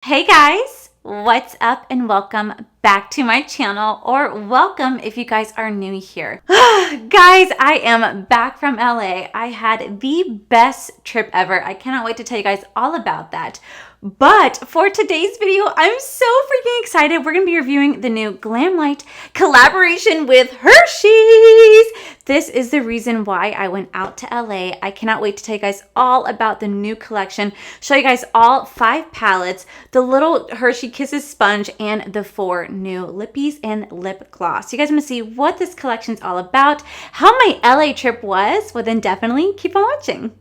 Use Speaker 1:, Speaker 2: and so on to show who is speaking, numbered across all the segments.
Speaker 1: Hey guys, what's up and welcome back to my channel, or welcome if you guys are new here. Guys, I am back from LA. I had the best trip ever. I cannot wait to tell you guys all about that. But for today's video, I'm so freaking excited. We're going to be reviewing the new Glamlite collaboration with Hershey's. This is the reason why I went out to LA. I cannot wait to tell you guys all about the new collection, show you guys all 5 palettes, the little Hershey Kisses sponge, and the 4 new lippies and lip gloss. You guys want to see what this collection is all about, how my LA trip was? Well, then definitely keep on watching.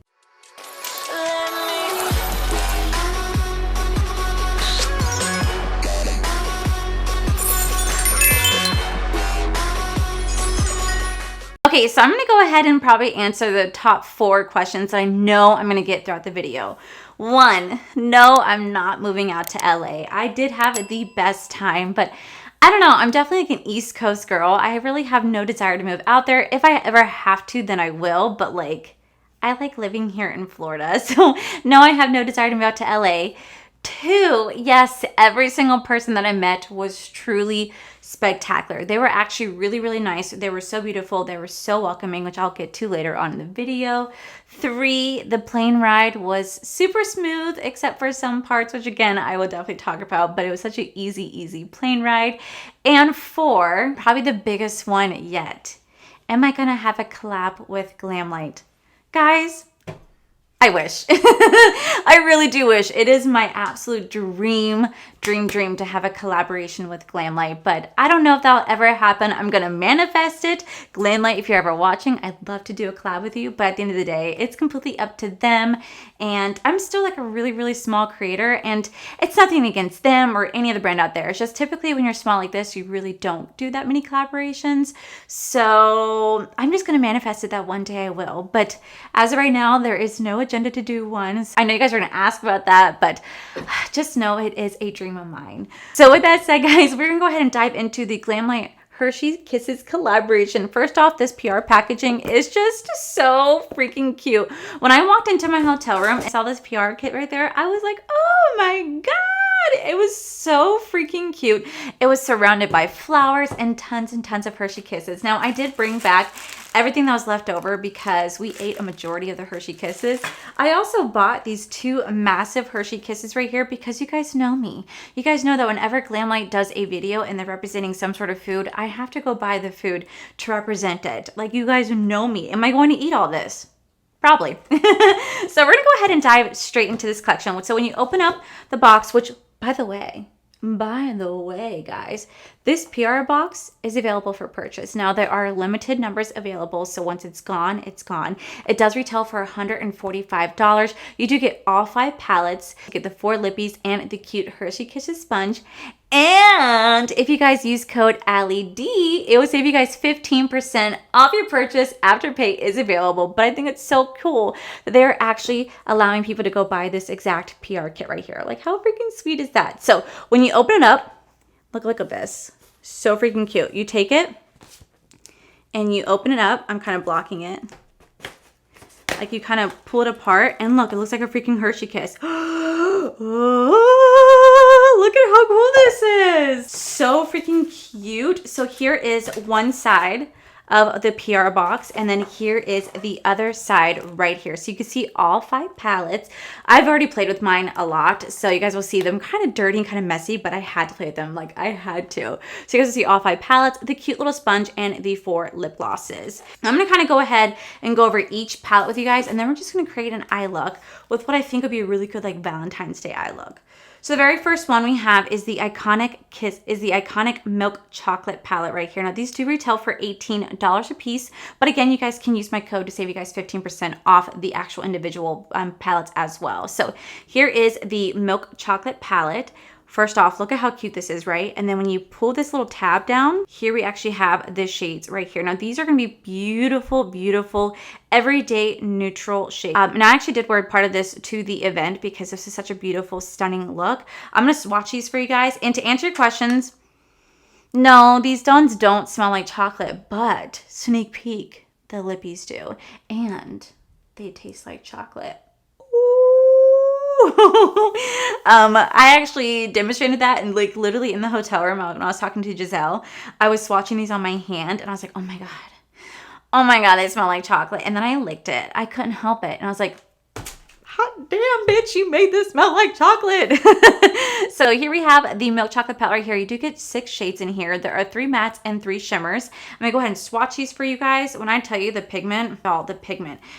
Speaker 1: Okay, so I'm going to go ahead and probably answer the top 4 questions that I know I'm going to get throughout the video. 1, no, I'm not moving out to LA. I did have the best time, but I don't know. I'm definitely like an East Coast girl. I really have no desire to move out there. If I ever have to, then I will, but like, I like living here in Florida. So no, I have no desire to move out to LA. 2, yes, every single person that I met was truly spectacular. They were actually really, really nice. They were so beautiful. They were so welcoming, which I'll get to later on in the video. 3, the plane ride was super smooth, except for some parts, which again, I will definitely talk about, but it was such an easy plane ride. And 4, probably the biggest one yet. Am I gonna have a collab with Glamlite? Guys, I wish. I really do wish. It is my absolute dream to have a collaboration with Glamlite, but I don't know if that'll ever happen. I'm gonna manifest it. Glamlite, if you're ever watching, I'd love to do a collab with you, but at the end of the day, it's completely up to them, and I'm still like a really small creator, and it's nothing against them or any other brand out there. It's just typically when you're small like this, you really don't do that many collaborations, so I'm just gonna manifest it that one day I will, but as of right now, there is no agenda to do one. I know you guys are gonna ask about that, but just know it is a dream of mine. So with that said, guys, we're gonna go ahead and dive into the Glamlite Hershey's Kisses collaboration. First off, this PR packaging is just so freaking cute. When I walked into my hotel room and saw this PR kit right there, I was like, oh my God, it was so freaking cute. It was surrounded by flowers and tons of Hershey Kisses. Now, I did bring back everything that was left over because we ate a majority of the Hershey Kisses. I also bought these 2 massive Hershey Kisses right here because you guys know me. You guys know that whenever Glamlite does a video and they're representing some sort of food, I have to go buy the food to represent it. Like, you guys know me. Am I going to eat all this? Probably. So we're gonna go ahead and dive straight into this collection. So when you open up the box, which by the way, guys, this PR box is available for purchase. Now, there are limited numbers available, so once it's gone, it's gone. It does retail for $145. You do get all 5 palettes. You get the 4 lippies and the cute Hershey Kisses sponge. And if you guys use code AllieD, it will save you guys 15% off your purchase. Afterpay is available, but I think it's so cool that they're actually allowing people to go buy this exact PR kit right here. Like, how freaking sweet is that? So when you open it up, look at this. So freaking cute. You take it and you open it up. I'm kind of blocking it. Like, you kind of pull it apart and look, it looks like a freaking Hershey Kiss. Oh, look at how cool this is. So freaking cute. So here is one side of the PR box, and then here is the other side right here. So you can see all 5 palettes. I've already played with mine a lot, so you guys will see them kind of dirty and kind of messy, but I had to play with them. Like, I had to. So you guys will see all 5 palettes, the cute little sponge, and the 4 lip glosses. I'm gonna kind of go ahead and go over each palette with you guys, and then we're just gonna create an eye look with what I think would be a really good like Valentine's Day eye look. So the very first one we have is the iconic milk chocolate palette right here. Now, these do retail for $18 a piece, but again, you guys can use my code to save you guys 15% off the actual individual palettes as well. So here is the milk chocolate palette. First off, look at how cute this is, right? And then when you pull this little tab down, here we actually have the shades right here. Now, these are gonna be beautiful, everyday neutral shades. And I actually did wear part of this to the event because this is such a beautiful, stunning look. I'm gonna swatch these for you guys. And to answer your questions, no, these ones don't smell like chocolate, but sneak peek, the lippies do. And they taste like chocolate. Ooh. I actually demonstrated that and like literally in the hotel room when I was talking to Giselle, I was swatching these on my hand and I was like, oh my God. Oh my God, they smell like chocolate. And then I licked it. I couldn't help it. And I was like, hot damn, bitch, you made this smell like chocolate. So here we have the milk chocolate palette right here. You do get 6 shades in here. There are 3 mattes and 3 shimmers. I'm gonna go ahead and swatch these for you guys. When I tell you the pigment,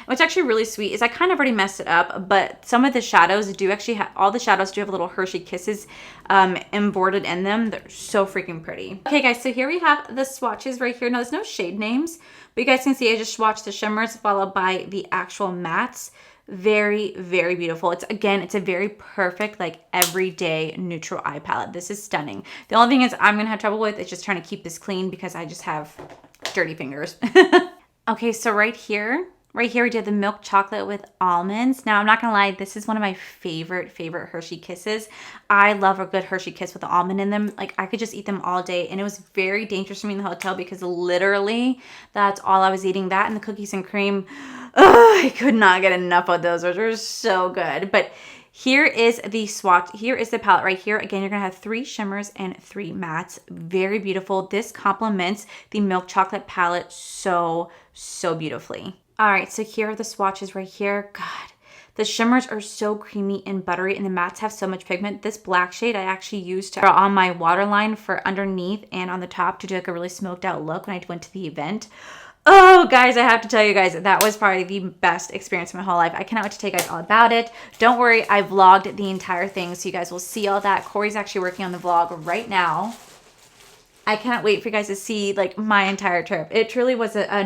Speaker 1: what's actually really sweet is I kind of already messed it up, but some of the shadows do actually have, all the shadows do have little Hershey Kisses embroidered in them. They're so freaking pretty. Okay guys, so here we have the swatches right here. Now there's no shade names, but you guys can see I just swatched the shimmers followed by the actual mattes. Very, very beautiful. It's a very perfect, like everyday neutral eye palette. This is stunning. The only thing is I'm gonna have trouble with is just trying to keep this clean because I just have dirty fingers. Okay, so right here we did the milk chocolate with almonds. Now I'm not gonna lie, this is one of my favorite Hershey Kisses. I love a good Hershey Kiss with the almond in them. Like I could just eat them all day, and it was very dangerous for me in the hotel because literally that's all I was eating. That and the cookies and cream. Oh, I could not get enough of those. Those are so good. But here is the swatch. Here is the palette right here. Again, you're going to have 3 shimmers and 3 mattes. Very beautiful. This complements the milk chocolate palette so, so beautifully. All right, so here are the swatches right here. God, the shimmers are so creamy and buttery, and the mattes have so much pigment. This black shade I actually used on my waterline for underneath and on the top to do like a really smoked out look when I went to the event. Oh, guys, I have to tell you guys, that was probably the best experience of my whole life. I cannot wait to tell you guys all about it. Don't worry, I vlogged the entire thing, so you guys will see all that. Corey's actually working on the vlog right now. I cannot wait for you guys to see, like, my entire trip. It truly was a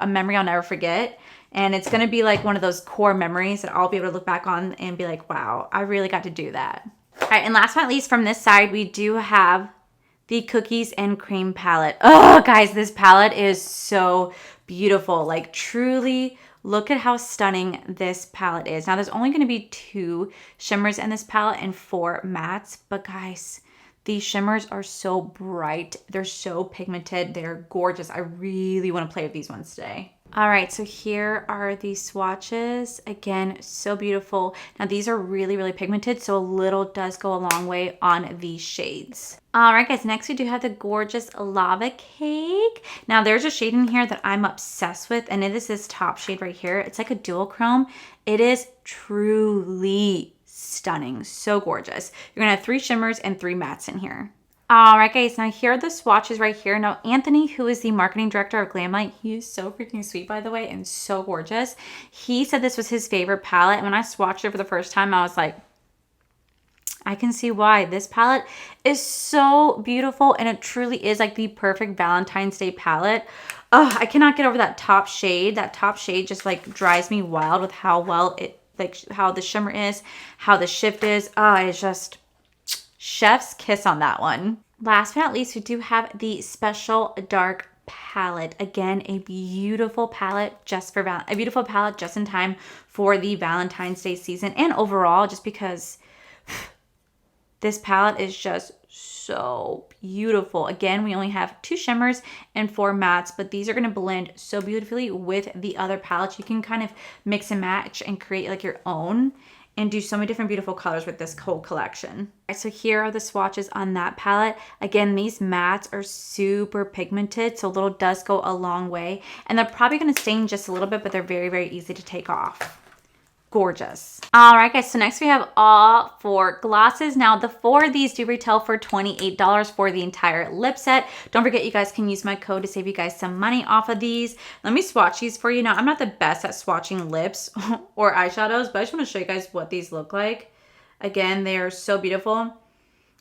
Speaker 1: memory I'll never forget, and it's going to be, like, one of those core memories that I'll be able to look back on and be like, wow, I really got to do that. All right, and last but not least, from this side, we do have the cookies and cream palette. Oh, guys, this palette is so beautiful. Like, truly, look at how stunning this palette is. Now, there's only going to be 2 shimmers in this palette and 4 mattes. But, guys, these shimmers are so bright. They're so pigmented. They're gorgeous. I really want to play with these ones today. All right, so here are the swatches. Again, so beautiful. Now, these are really, really pigmented, so a little does go a long way on these shades. All right, guys, next we do have the gorgeous lava cake. Now, there's a shade in here that I'm obsessed with, and it is this top shade right here. It's like a dual chrome. It is truly stunning, so gorgeous. You're gonna have 3 shimmers and 3 mattes in here. All right, guys, now here are the swatches right here. Now, Anthony, who is the marketing director of Glamlite, he is so freaking sweet, by the way, and so gorgeous. He said this was his favorite palette, and when I swatched it for the first time, I was like, I can see why. This palette is so beautiful, and it truly is like the perfect Valentine's Day palette. Oh, I cannot get over that top shade. That top shade just like drives me wild with how well it, like how the shimmer is, how the shift is. Oh, it's just chef's kiss on that one. Last but not least, we do have the special dark palette. Again, a beautiful palette just in time for the Valentine's Day season, and overall, just because this palette is just so beautiful. Again, we only have 2 shimmers and 4 mattes, but these are going to blend so beautifully with the other palettes. You can kind of mix and match and create like your own and do so many different beautiful colors with this whole collection. All right, so here are the swatches on that palette. Again, these mattes are super pigmented, so a little does go a long way. And they're probably gonna stain just a little bit, but they're very, very easy to take off. Gorgeous. All right, guys, so next we have all 4 glosses. Now, the 4 of these do retail for $28 for the entire lip set. Don't forget, you guys can use my code to save you guys some money off of these. Let me swatch these for you. Now, I'm not the best at swatching lips or eyeshadows, but I just want to show you guys what these look like. Again, they are so beautiful,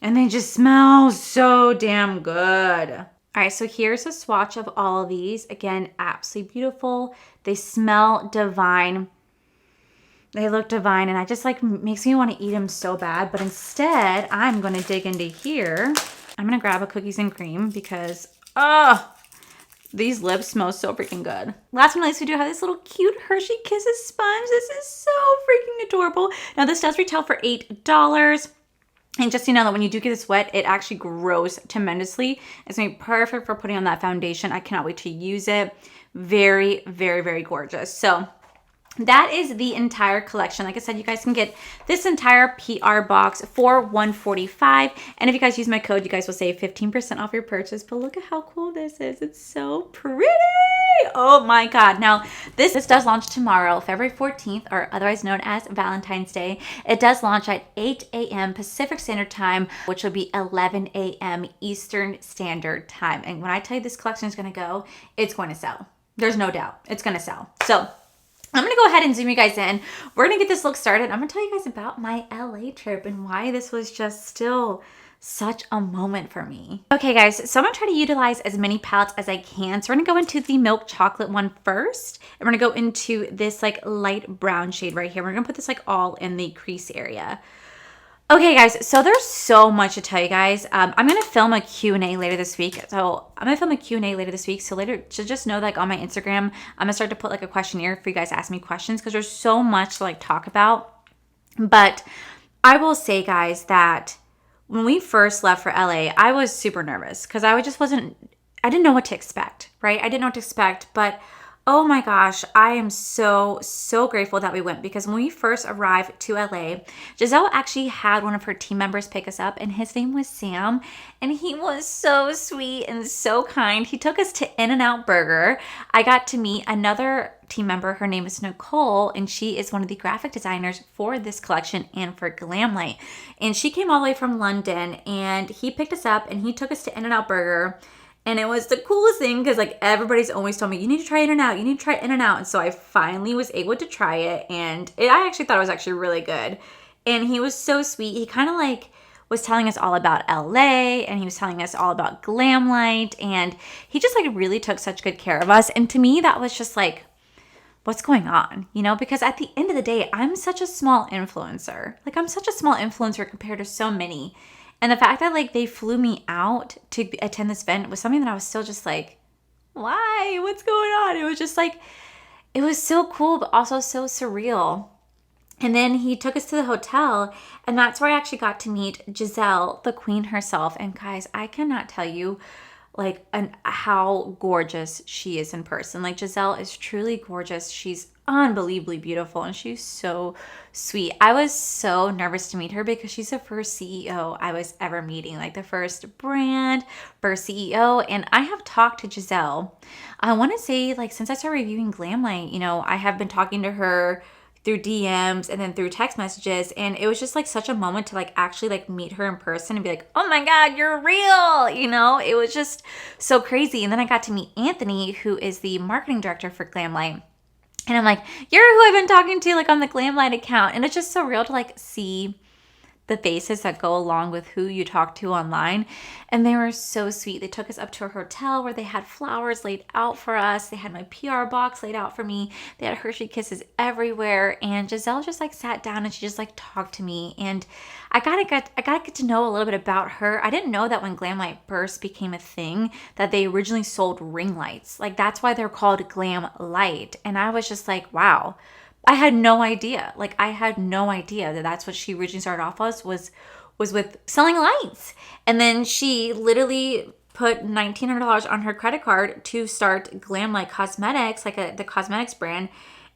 Speaker 1: and they just smell so damn good. All right, so here's a swatch of all of these. Again, absolutely beautiful. They smell divine. They look divine, and I just like makes me want to eat them so bad, but instead I'm going to dig into here. I'm going to grab a cookies and cream because, these lips smell so freaking good. Last but not least, we do have this little cute Hershey Kisses sponge. This is so freaking adorable. Now, this does retail for $8. And just so you know that when you do get this wet, it actually grows tremendously. It's going to be perfect for putting on that foundation. I cannot wait to use it. Very, very, very gorgeous. So that is the entire collection. Like I said, you guys can get this entire PR box for $145. And if you guys use my code, you guys will save 15% off your purchase. But look at how cool this is. It's so pretty. Oh my God. Now, this does launch tomorrow, February 14th, or otherwise known as Valentine's Day. It does launch at 8 a.m. Pacific Standard Time, which will be 11 a.m. Eastern Standard Time. And when I tell you this collection is going to go, it's going to sell. There's no doubt. It's going to sell. So I'm going to go ahead and zoom you guys in. We're going to get this look started. I'm going to tell you guys about my LA trip and why this was just still such a moment for me. Okay guys, so I'm going to try to utilize as many palettes as I can. So we're going to go into the milk chocolate one first. And we're going to go into this like light brown shade right here. We're going to put this like all in the crease area. Okay guys, so there's so much to tell you guys. I'm going to film a Q&A later this week. So I'm going to film a Q&A later this week. So later, just know like on my Instagram, I'm going to start to put like a questionnaire for you guys to ask me questions because there's so much to like talk about. But I will say guys that when we first left for LA, I was super nervous because I didn't know what to expect, right? I didn't know what to expect, but oh my gosh, I am so grateful that we went because when we first arrived to LA, Giselle actually had one of her team members pick us up and his name was Sam and he was so sweet and so kind. He took us to In-N-Out Burger. I got to meet another team member. Her name is Nicole and she is one of the graphic designers for this collection and for Glamlite. And she came all the way from London and he picked us up and he took us to In-N-Out Burger. And it was the coolest thing because like everybody's always told me, you need to try In-N-Out, you need to try In-N-Out. And so I finally was able to try it and I actually thought it was actually really good. And he was so sweet. He kind of like was telling us all about LA and he was telling us all about Glamlite and he just like really took such good care of us. And to me, that was just like, what's going on? You know, because at the end of the day, I'm such a small influencer. Like I'm such a small influencer compared to so many. And the fact that like they flew me out to attend this event was something that I was still just like, why? What's going on? It was just like, it was so cool, but also so surreal. And then he took us to the hotel and that's where I actually got to meet Giselle, the queen herself. And guys, I cannot tell you like how gorgeous she is in person. Like Giselle is truly gorgeous. She's unbelievably beautiful and she's so sweet. I was so nervous to meet her because she's the first CEO I was ever meeting, like the first brand, first CEO. And I have talked to Giselle, I want to say like since I started reviewing Glamlite, you know, I have been talking to her through DMs and then through text messages. And it was just like such a moment to like actually like meet her in person and be like, oh my God, you're real. You know, it was just so crazy. And then I got to meet Anthony, who is the marketing director for Glamlite. And I'm like, you're who I've been talking to like on the Glamlite account. And it's just so real to like see the faces that go along with who you talk to online. And they were so sweet. They took us up to a hotel where they had flowers laid out for us. They had my PR box laid out for me. They had Hershey kisses everywhere. And Giselle just like sat down and she just like talked to me. And I gotta get to know a little bit about her. I didn't know that when Glamlite first became a thing that they originally sold ring lights. Like that's why they're called Glamlite. And I was just like, wow. I had no idea. Like I had no idea that that's what she originally started off as was with selling lights. And then she literally put $1,900 on her credit card to start Glamlite Cosmetics, like the cosmetics brand.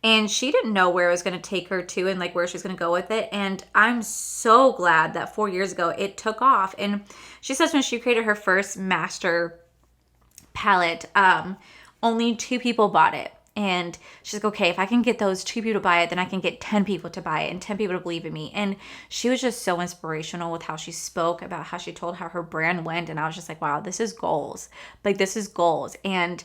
Speaker 1: And she didn't know where it was going to take her to and like where she was going to go with it. And I'm so glad that 4 years ago it took off. And she says when she created her first master palette, only 2 people bought it. And she's like, okay, if I can get those 2 people to buy it, then I can get 10 people to buy it and 10 people to believe in me. And she was just so inspirational with how she spoke about how she told how her brand went. And I was just like, wow, this is goals. Like, this is goals. And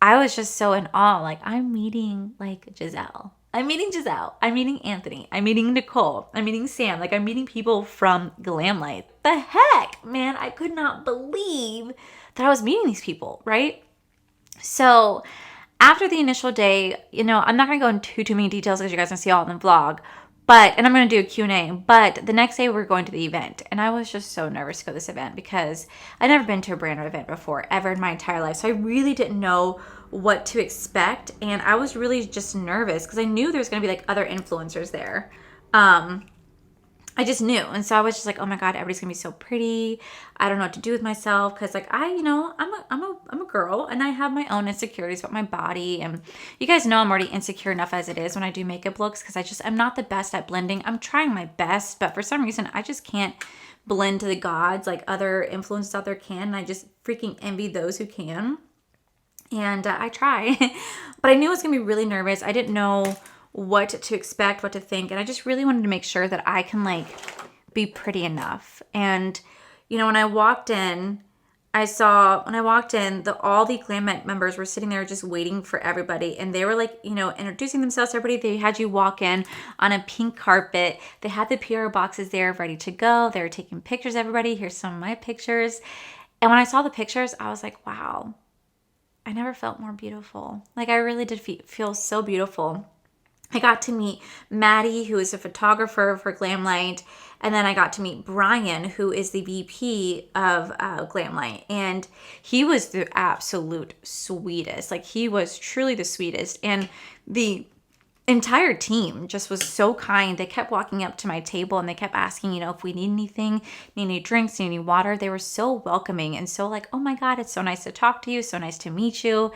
Speaker 1: I was just so in awe. Like, I'm meeting like Giselle. I'm meeting Giselle. I'm meeting Anthony. I'm meeting Nicole. I'm meeting Sam. Like, I'm meeting people from Glamlite. The heck, man, I could not believe that I was meeting these people, right? So after the initial day, you know, I'm not going to go into too many details because you guys can see all in the vlog, and I'm going to do a Q&A, but the next day we're going to the event, and I was just so nervous to go to this event because I'd never been to a brand event before, ever in my entire life, so I really didn't know what to expect, and I was really just nervous because I knew there was going to be, like, other influencers there. I just knew. And so I was just like, oh my God, everybody's gonna be so pretty. I don't know what to do with myself. Cause like I'm a I'm a girl and I have my own insecurities about my body. And you guys know I'm already insecure enough as it is when I do makeup looks because I'm not the best at blending. I'm trying my best, but for some reason I just can't blend to the gods like other influencers out there can. And I just freaking envy those who can. And I try, but I knew I was gonna be really nervous. I didn't know what to expect, what to think. And I just really wanted to make sure that I can like be pretty enough. And, you know, when I walked in, all the Glamlite members were sitting there just waiting for everybody. And they were like, you know, introducing themselves to everybody. They had you walk in on a pink carpet. They had the P.O boxes there ready to go. They were taking pictures of everybody. Here's some of my pictures. And when I saw the pictures, I was like, wow, I never felt more beautiful. Like I really did feel so beautiful. I got to meet Maddie, who is a photographer for Glamlite. And then I got to meet Brian, who is the VP of Glamlite. And he was the absolute sweetest. Like he was truly the sweetest. And the entire team just was so kind. They kept walking up to my table and they kept asking, you know, if we need anything, need any drinks, need any water. They were so welcoming and so like, oh my God, it's so nice to talk to you. So nice to meet you.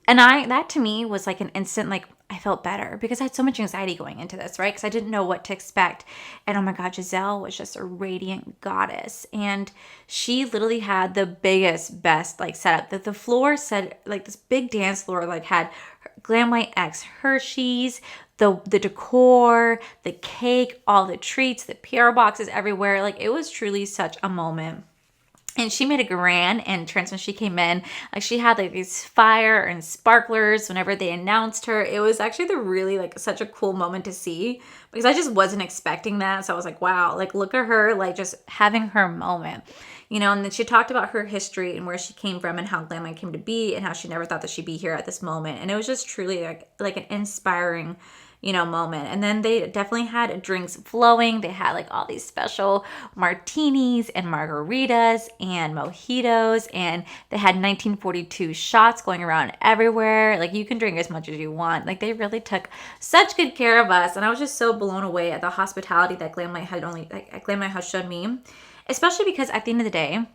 Speaker 1: And that to me was like an instant, like I felt better because I had so much anxiety going into this, right? Because I didn't know what to expect. And oh my God, Giselle was just a radiant goddess. And she literally had the biggest, best like setup that the floor said, like this big dance floor, like had Glamlite X Hershey's, the decor, the cake, all the treats, the PR boxes everywhere. Like it was truly such a moment. And she made a grand entrance when she came in. Like she had like these fire and sparklers whenever they announced her. It was actually like such a cool moment to see because I just wasn't expecting that. So I was like, wow, like look at her, like just having her moment, you know. And then she talked about her history and where she came from and how Glamlite came to be and how she never thought that she'd be here at this moment. And it was just truly like an inspiring, you know, moment. And then they definitely had drinks flowing. They had like all these special martinis and margaritas and mojitos, and they had 1942 shots going around everywhere. Like you can drink as much as you want. Like they really took such good care of us. And I was just so blown away at the hospitality that Glamlite has shown me, especially because at the end of the day,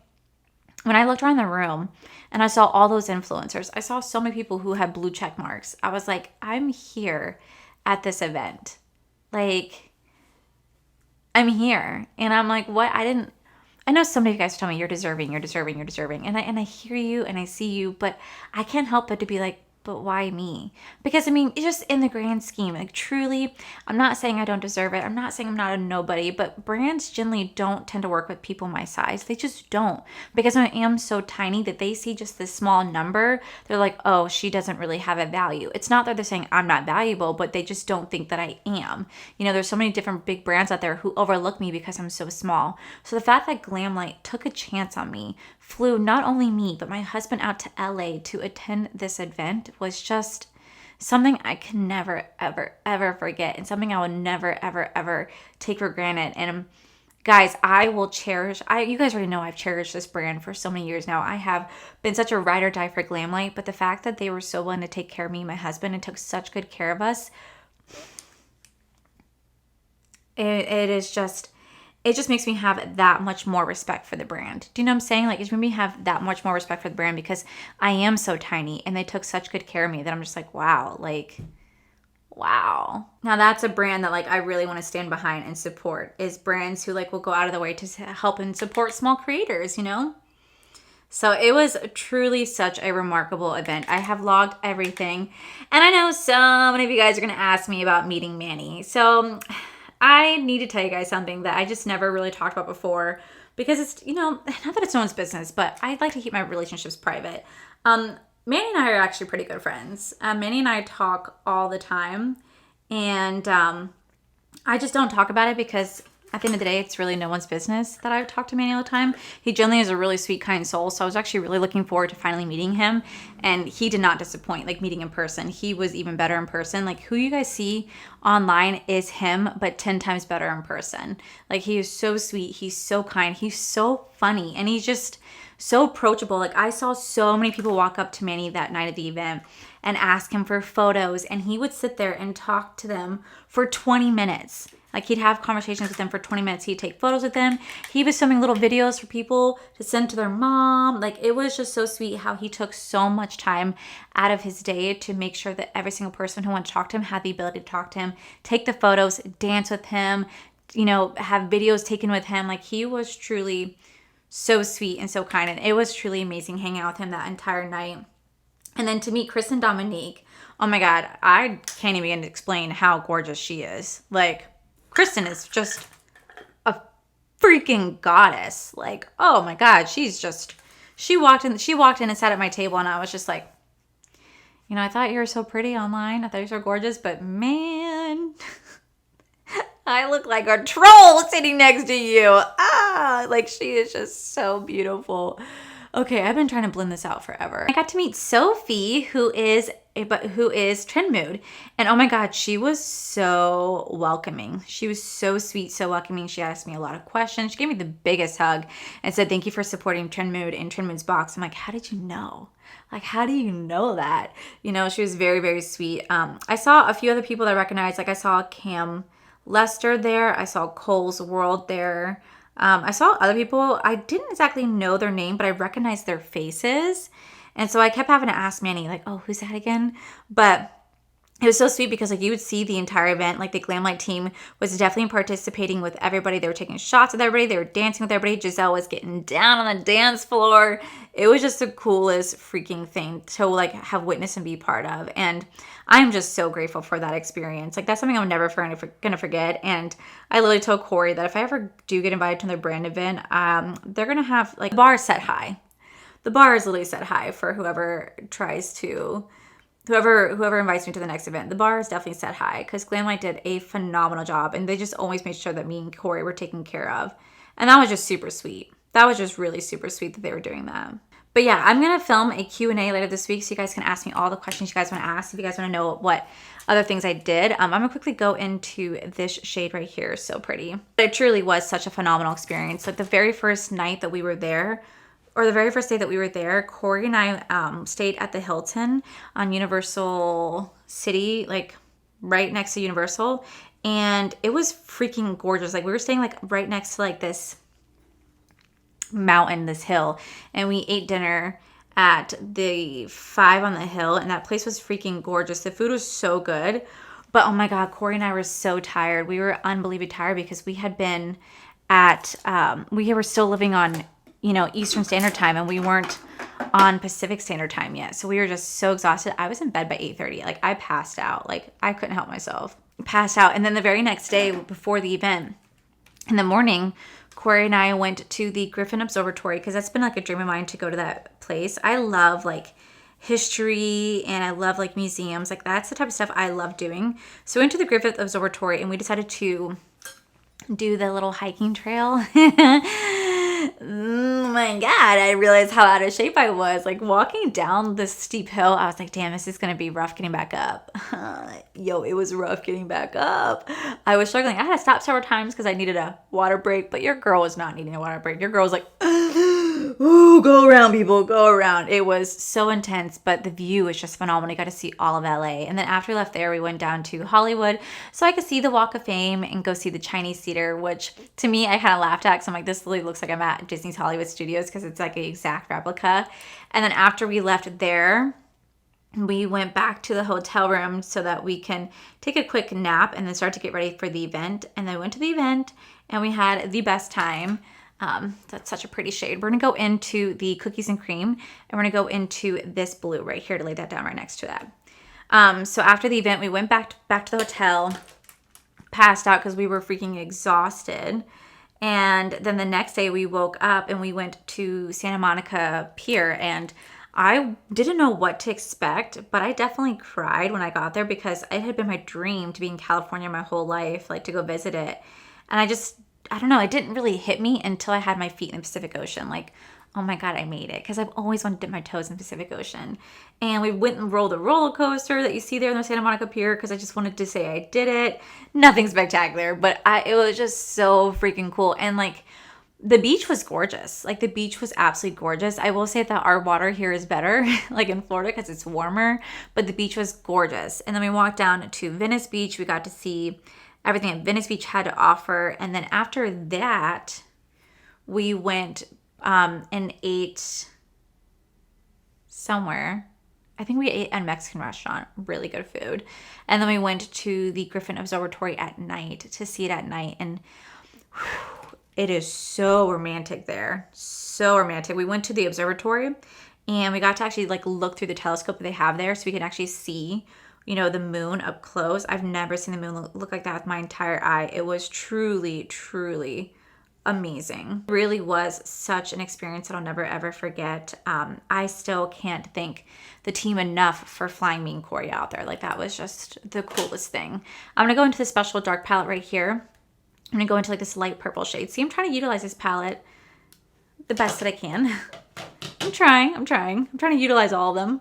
Speaker 1: when I looked around the room and I saw all those influencers, I saw so many people who had blue check marks. I was like, I'm here at this event. Like, I'm here. And I'm like, what? I know so many of you guys tell me you're deserving. And I hear you and I see you, but I can't help but to be like, but why me? Because I mean, it's just in the grand scheme, like truly, I'm not saying I don't deserve it. I'm not saying I'm not a nobody, but brands generally don't tend to work with people my size. They just don't. Because I am so tiny that they see just this small number. They're like, oh, she doesn't really have a value. It's not that they're saying I'm not valuable, but they just don't think that I am. You know, there's so many different big brands out there who overlook me because I'm so small. So the fact that Glamlite took a chance on me, flew not only me, but my husband out to LA to attend this event was just something I can never, ever, ever forget, and something I will never, ever, ever take for granted. And guys, I will cherish, you guys already know I've cherished this brand for so many years now. I have been such a ride or die for Glamlite, but the fact that they were so willing to take care of me and my husband and took such good care of us, it just makes me have that much more respect for the brand. Do you know what I'm saying? Like, it made me have that much more respect for the brand because I am so tiny and they took such good care of me that I'm just like, wow, like, wow. Now that's a brand that like I really want to stand behind and support, is brands who like will go out of the way to help and support small creators, you know? So it was truly such a remarkable event. I have vlogged everything. And I know so many of you guys are going to ask me about meeting Manny. So I need to tell you guys something that I just never really talked about before because it's, you know, not that it's no one's business, but I like to keep my relationships private. Manny and I are actually pretty good friends. Manny and I talk all the time, and I just don't talk about it because at the end of the day, it's really no one's business that I talk to Manny all the time. He generally is a really sweet, kind soul, so I was actually really looking forward to finally meeting him, and he did not disappoint, like meeting in person. He was even better in person. Like, who you guys see online is him, but 10 times better in person. Like, he is so sweet, he's so kind, he's so funny, and he's just so approachable. Like, I saw so many people walk up to Manny that night at the event and ask him for photos, and he would sit there and talk to them for 20 minutes. Like he'd have conversations with them for 20 minutes. He'd take photos with them. He was filming little videos for people to send to their mom. Like it was just so sweet how he took so much time out of his day to make sure that every single person who wanted to talk to him had the ability to talk to him, take the photos, dance with him, you know, have videos taken with him. Like he was truly so sweet and so kind. And it was truly amazing hanging out with him that entire night. And then to meet Chris and Dominique, oh my God, I can't even begin to explain how gorgeous she is. Like, Kristen is just a freaking goddess. Like, oh my God, she walked in and sat at my table, and I was just like, you know, I thought you were so pretty online. I thought you were so gorgeous, but man, I look like a troll sitting next to you. Like she is just so beautiful. Okay, I've been trying to blend this out forever. I got to meet Sophie, who is Trend Mood. And oh my God, she was so welcoming. She was so sweet, so welcoming. She asked me a lot of questions. She gave me the biggest hug and said, thank you for supporting Trend Mood and Trend Mood's box. I'm like, how did you know? Like, how do you know that? You know, she was very, very sweet. I saw a few other people that I recognized. Like I saw Cam Lester there. I saw Cole's World there. I saw other people. I didn't exactly know their name, but I recognized their faces. And so I kept having to ask Manny, like, oh, who's that again? But it was so sweet because like you would see the entire event. Like the Glamlite team was definitely participating with everybody. They were taking shots with everybody. They were dancing with everybody. Giselle was getting down on the dance floor. It was just the coolest freaking thing to like have witnessed and be part of. And I'm just so grateful for that experience. Like that's something I'm never gonna forget. And I literally told Corey that if I ever do get invited to their brand event, they're gonna have like the bar set high. The bar is literally set high for whoever invites me to the next event. The bar is definitely set high because Glamlite did a phenomenal job, and they just always made sure that me and Corey were taken care of. And that was just super sweet. That was just really super sweet that they were doing that. But yeah, I'm going to film a Q&A later this week so you guys can ask me all the questions you guys want to ask. If you guys want to know what other things I did. I'm going to quickly go into this shade right here. So pretty. It truly was such a phenomenal experience. Like the very first night that we were there, or the very first day that we were there, Corey and I stayed at the Hilton on Universal City, like right next to Universal. And it was freaking gorgeous. Like we were staying like right next to like this mountain, this hill. And we ate dinner at the 5 on the hill. And that place was freaking gorgeous. The food was so good. But oh my God, Corey and I were so tired. We were unbelievably tired because we had been at, we were still living on, you know, Eastern Standard Time, and we weren't on Pacific Standard Time yet. So we were just so exhausted. I was in bed by 8:30. Like I passed out. Like I couldn't help myself. Passed out. And then the very next day before the event, in the morning, Corey and I went to the Griffin Observatory because that's been like a dream of mine to go to that place. I love like history and I love like museums. Like that's the type of stuff I love doing. So we went to the Griffin Observatory and we decided to do the little hiking trail. Oh my God, I realized how out of shape I was. Like walking down this steep hill, I was like, damn, this is going to be rough getting back up. Yo, it was rough getting back up. I was struggling. I had to stop several times because I needed a water break, but your girl was not needing a water break. Your girl was like, ooh, go around, people, go around. It was so intense, but the view was just phenomenal. You got to see all of LA. And then after we left there, we went down to Hollywood so I could see the Walk of Fame and go see the Chinese Theater, which to me, I kind of laughed at because I'm like, this literally looks like I'm at Disney's Hollywood Studios because it's like an exact replica. And then after we left there, we went back to the hotel room so that we can take a quick nap and then start to get ready for the event. And then we went to the event and we had the best time. That's such a pretty shade. We're going to go into the cookies and cream and we're going to go into this blue right here to lay that down right next to that. So after the event, we went back to the hotel, passed out because we were freaking exhausted. And then the next day we woke up and we went to Santa Monica Pier, and I didn't know what to expect, but I definitely cried when I got there because it had been my dream to be in California my whole life, like to go visit it. And I don't know, it didn't really hit me until I had my feet in the Pacific Ocean. Like, oh my God, I made it. Because I've always wanted to dip my toes in the Pacific Ocean. And we went and rode the roller coaster that you see there in the Santa Monica Pier because I just wanted to say I did it. Nothing spectacular, but it was just so freaking cool. And like, the beach was gorgeous. Like, the beach was absolutely gorgeous. I will say that our water here is better, like in Florida, because it's warmer. But the beach was gorgeous. And then we walked down to Venice Beach. We got to see everything that Venice Beach had to offer. And then after that, we went and ate somewhere. I think we ate at a Mexican restaurant, really good food. And then we went to the Griffin Observatory at night to see it at night. And whew, it is so romantic there. So romantic. We went to the observatory and we got to actually like look through the telescope that they have there so we can actually see, you know, the moon up close. I've never seen the moon look like that with my entire eye. It was truly, truly amazing. It really was such an experience that I'll never ever forget. I still can't thank the team enough for flying me and Corey out there. Like that was just the coolest thing. I'm gonna go into the special dark palette right here. I'm gonna go into like this light purple shade. See, I'm trying to utilize this palette the best that I can. I'm trying to utilize all of them.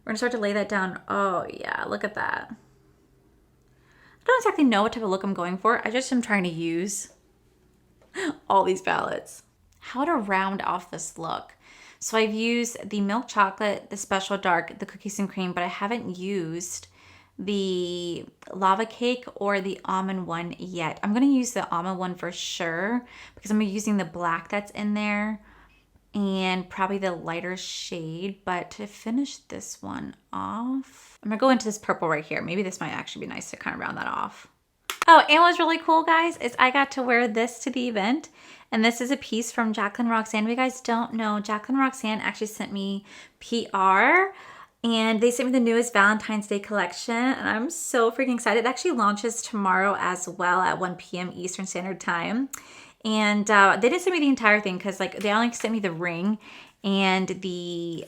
Speaker 1: We're gonna start to lay that down. Oh yeah, look at that. I don't exactly know what type of look I'm going for. I just am trying to use all these palettes. How to round off this look. So I've used the milk chocolate, the special dark, the cookies and cream, but I haven't used the lava cake or the almond one yet. I'm gonna use the almond one for sure because I'm using the black that's in there and probably the lighter shade. But to finish this one off, I'm gonna go into this purple right here. Maybe this might actually be nice to kind of round that off. Oh, and what's really cool, guys, is I got to wear this to the event. And this is a piece from Jacqueline Roxanne. If you guys don't know, Jacqueline Roxanne actually sent me PR. And they sent me the newest Valentine's Day collection. And I'm so freaking excited. It actually launches tomorrow as well at 1 p.m. Eastern Standard Time. And they didn't send me the entire thing because like they only sent me the ring and the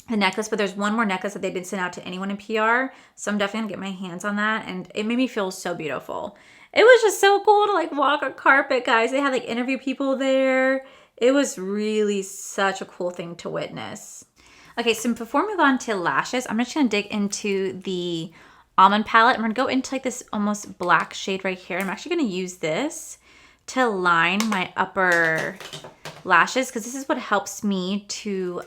Speaker 1: necklace, but there's one more necklace that they didn't send out to anyone in PR. So I'm definitely gonna get my hands on that. And it made me feel so beautiful. It was just so cool to like walk a carpet, guys. They had like interview people there. It was really such a cool thing to witness. Okay, so before we move on to lashes, I'm just gonna dig into the almond palette. I'm gonna go into like this almost black shade right here. I'm actually gonna use this to line my upper lashes because this is what helps me to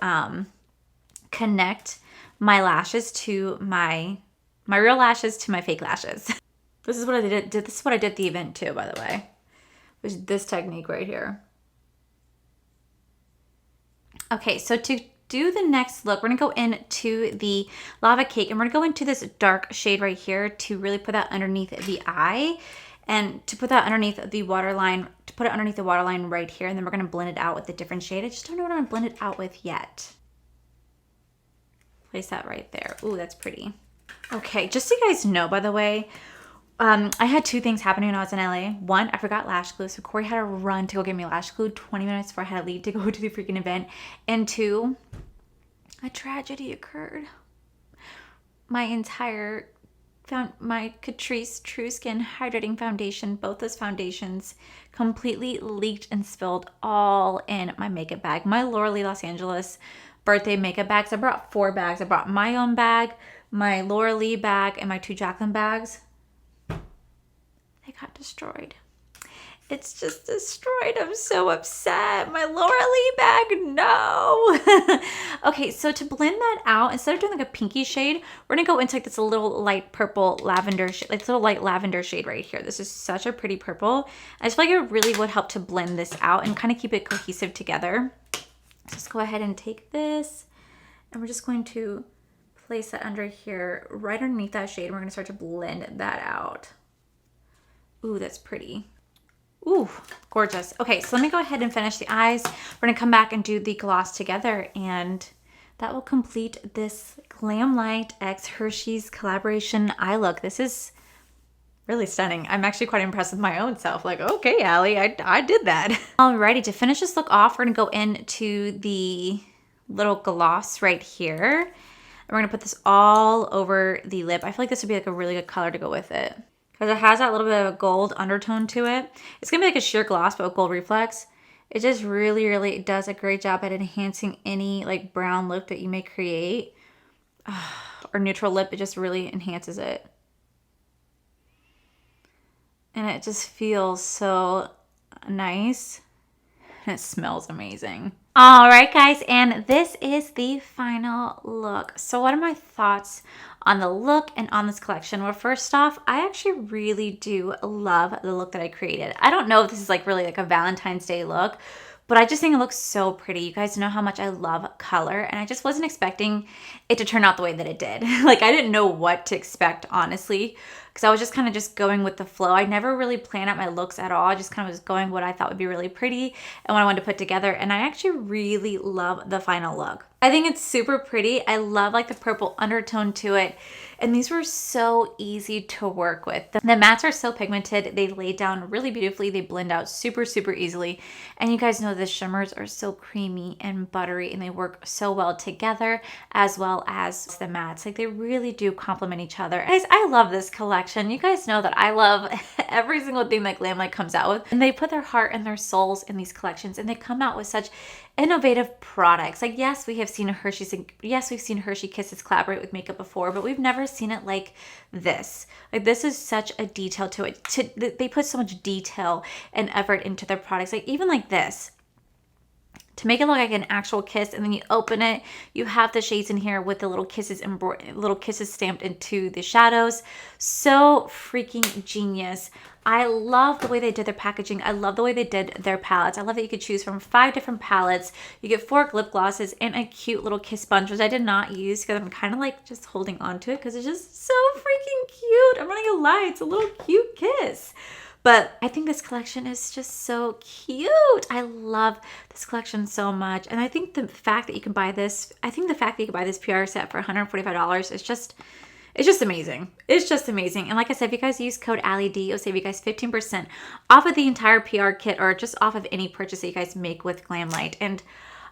Speaker 1: connect my lashes to my real lashes to my fake lashes. This is what I did. This is what I did at the event too, by the way. Was this technique right here. Okay, so to do the next look, we're gonna go into the lava cake and we're gonna go into this dark shade right here to really put that underneath the eye and to put that underneath the waterline, to put it underneath the waterline right here. And then we're gonna blend it out with a different shade. I just don't know what I'm gonna blend it out with yet. Place that right there. Ooh, that's pretty. Okay, just so you guys know, by the way, I had two things happening when I was in LA. One, I forgot lash glue, so Corey had to run to go get me lash glue 20 minutes before I had to leave to go to the freaking event. And two, a tragedy occurred. My entire my Catrice True Skin Hydrating Foundation, both those foundations completely leaked and spilled all in my makeup bag. My Laura Lee Los Angeles birthday makeup bags. I brought 4 bags. I brought my own bag, my Laura Lee bag, and my 2 Jacqueline bags. They got destroyed. It's just destroyed. I'm so upset. My Laura Lee bag, no. Okay, so to blend that out, instead of doing like a pinky shade, we're gonna go into like this little light purple lavender shade, like this little light lavender shade right here. This is such a pretty purple. I just feel like it really would help to blend this out and kind of keep it cohesive together. Just go ahead and take this and we're just going to place that under here, right underneath that shade. We're gonna start to blend that out. Ooh, that's pretty. Ooh, gorgeous. Okay, so let me go ahead and finish the eyes. We're gonna come back and do the gloss together, and that will complete this Glamlite x Hershey's collaboration eye look. This is really stunning. I'm actually quite impressed with my own self. Like, okay, Allie, I did that. Alrighty, to finish this look off, we're gonna go into the little gloss right here. And we're gonna put this all over the lip. I feel like this would be like a really good color to go with it, because it has that little bit of a gold undertone to it. It's gonna be like a sheer gloss, but with gold reflex. It just really, really does a great job at enhancing any like brown lip that you may create, or neutral lip. It just really enhances it. And it just feels so nice. and it smells amazing. All right, guys, and this is the final look. So what are my thoughts on the look and on this collection? Well, first off, I actually really do love the look that I created. I don't know if this is like really like a Valentine's Day look, but I just think it looks so pretty. You guys know how much I love color, and I just wasn't expecting it to turn out the way that it did. Like, I didn't know what to expect, honestly, because I was just kind of just going with the flow. I never really planned out my looks at all. I just kind of was going what I thought would be really pretty and what I wanted to put together, and I actually really love the final look. I think it's super pretty. I love like the purple undertone to it. And these were so easy to work with. The mattes are so pigmented. They lay down really beautifully. They blend out super, super easily. And you guys know the shimmers are so creamy and buttery, and they work so well together, as well as the mattes. Like, they really do complement each other. Guys, I love this collection. You guys know that I love every single thing that Glamlite comes out with. And they put their heart and their souls in these collections, and they come out with such innovative products. Like, yes, we have seen Hershey's, and yes, we've seen Hershey Kisses collaborate with makeup before, but we've never seen it like this. Like, this is such a detail to it. They put so much detail and effort into their products. Like, even like this, to make it look like an actual kiss, and then you open it, you have the shades in here with the little kisses stamped into the shadows. So freaking genius. I love the way they did their packaging. I love the way they did their palettes. I love that you could choose from 5 different palettes. You get 4 lip glosses and a cute little kiss sponge, which I did not use because I'm kind of like just holding on to it because it's just so freaking cute. I'm not gonna lie, it's a little cute kiss. But I think this collection is just so cute. I love this collection so much. And I think the fact that you can buy this, PR set for $145 is just, it's just amazing. It's just amazing. And like I said, if you guys use code AllieD, it'll save you guys 15% off of the entire PR kit, or just off of any purchase that you guys make with Glamlite. And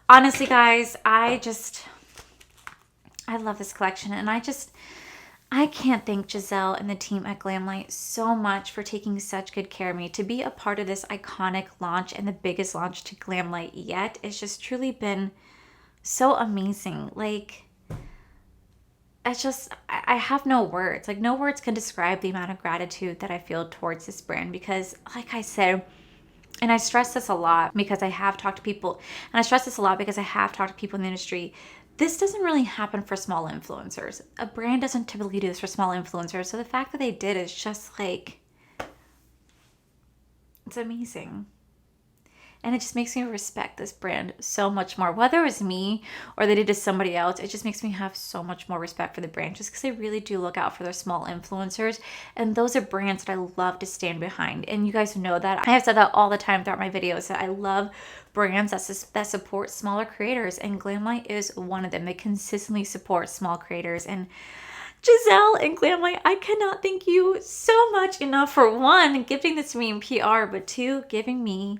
Speaker 1: honestly, guys, I love this collection, and I can't thank Giselle and the team at Glamlite so much for taking such good care of me. To be a part of this iconic launch and the biggest launch to Glamlite yet, it's just truly been so amazing. Like, it's just, I have no words. Like, no words can describe the amount of gratitude that I feel towards this brand, because like I said, and I stress this a lot because I have talked to people, and I stress this a lot because I have talked to people in the industry. This doesn't really happen for small influencers. A brand doesn't typically do this for small influencers. So the fact that they did is just like, it's amazing. And it just makes me respect this brand so much more. Whether it was me or they did to somebody else, it just makes me have so much more respect for the brand, just because they really do look out for their small influencers. And those are brands that I love to stand behind. And you guys know that. I have said that all the time throughout my videos, that I love brands that support smaller creators. And Glamlite is one of them. They consistently support small creators. And Giselle and Glamlite, I cannot thank you so much enough for, 1, gifting this to me in PR, but 2, giving me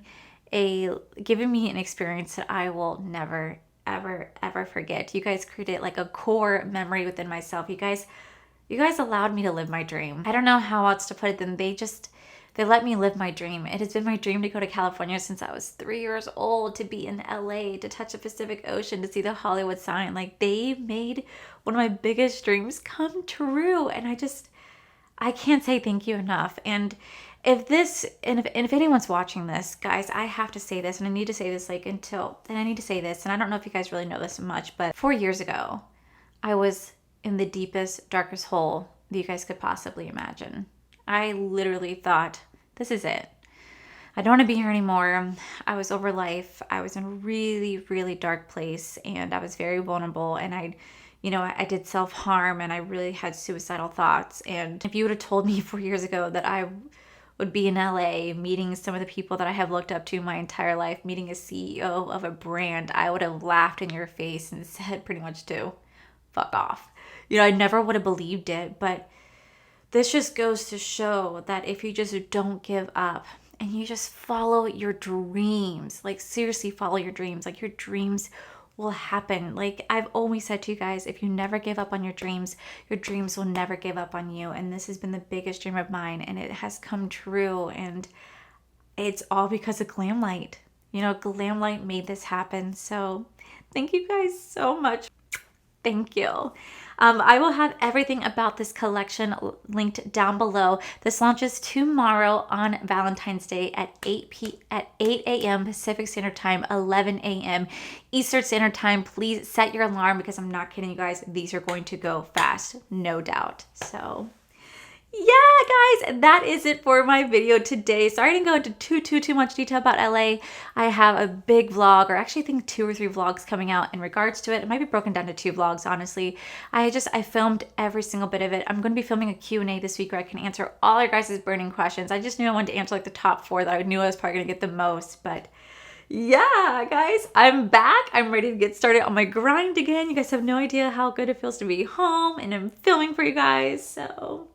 Speaker 1: an experience that I will never, ever forget. You guys created like a core memory within myself. You guys allowed me to live my dream. I don't know how else to put it than they let me live my dream. It has been my dream to go to California since I was 3 years old, to be in LA, to touch the Pacific Ocean, to see the Hollywood sign. Like, they made one of my biggest dreams come true. And I can't say thank you enough. And if anyone's watching this, guys, I have to say this, and I need to say this and I don't know if you guys really know this much, but 4 years ago, I was in the deepest, darkest hole that you guys could possibly imagine. I literally thought, this is it. I don't want to be here anymore. I was over life. I was in a really, really dark place, and I was very vulnerable, and I did self-harm, and I really had suicidal thoughts. And if you would have told me 4 years ago that I would be in LA meeting some of the people that I have looked up to my entire life, meeting a CEO of a brand, I would have laughed in your face and said pretty much to fuck off. I never would have believed it, but this just goes to show that if you just don't give up and you just follow your dreams, like seriously follow your dreams, like your dreams will happen. Like I've always said to you guys, if you never give up on your dreams will never give up on you. And this has been the biggest dream of mine, and it has come true. And it's all because of Glamlite. Glamlite made this happen. So thank you guys so much. Thank you. I will have everything about this collection linked down below. This launches tomorrow on Valentine's Day at 8 a.m. Pacific Standard Time, 11 a.m. Eastern Standard Time. Please set your alarm because I'm not kidding you guys. These are going to go fast, no doubt. So yeah, guys, that is it for my video today. Sorry I didn't go into too much detail about LA. I have a big vlog, or actually I think 2 or 3 vlogs coming out in regards to it. It might be broken down to 2 vlogs, honestly. I filmed every single bit of it. I'm going to be filming a Q&A this week where I can answer all your guys' burning questions. I just knew I wanted to answer like the top 4 that I knew I was probably going to get the most, but yeah, guys, I'm back. I'm ready to get started on my grind again. You guys have no idea how good it feels to be home and I'm filming for you guys, so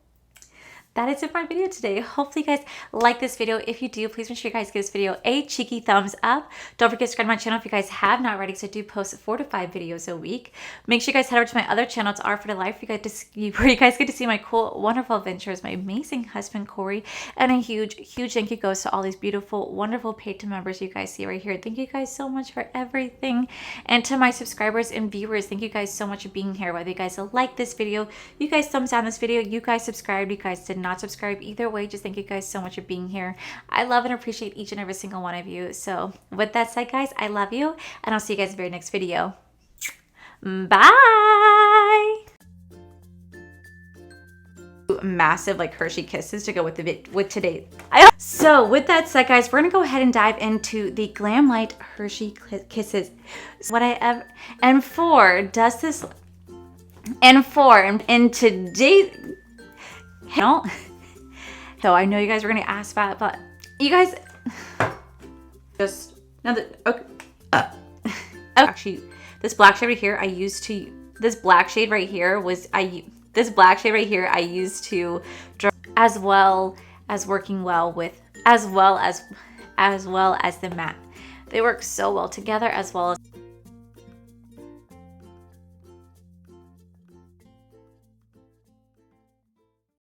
Speaker 1: that is it for my video today. Hopefully you guys like this video. If you do, please make sure you guys give this video a cheeky thumbs up. Don't forget to subscribe to my channel if you guys have not already, because I do post 4 to 5 videos a week. Make sure you guys head over to my other channel. It's Art for the Life, where you guys get to see my cool, wonderful adventures, my amazing husband, Corey, and a huge thank you goes to all these beautiful, wonderful Patreon members you guys see right here. Thank you guys so much for everything. And to my subscribers and viewers, thank you guys so much for being here. Whether you guys like this video, you guys thumbs down this video, you guys subscribed, you guys did not subscribe, either way, just thank you guys so much for being here. I love and appreciate each and every single one of you. So with that said, guys, I love you, and I'll see you guys in the very next video. Bye. Massive like Hershey kisses to go with today. So with that said, guys, we're gonna go ahead and dive into the Glamlite Hershey kisses. What I ever and for does this and for in today's so I know you guys were gonna ask that, but you guys just now that okay. Actually, this black shade right here I used to this black shade right here I used to draw, as well as working well with as well as the matte. They work so well together, as well as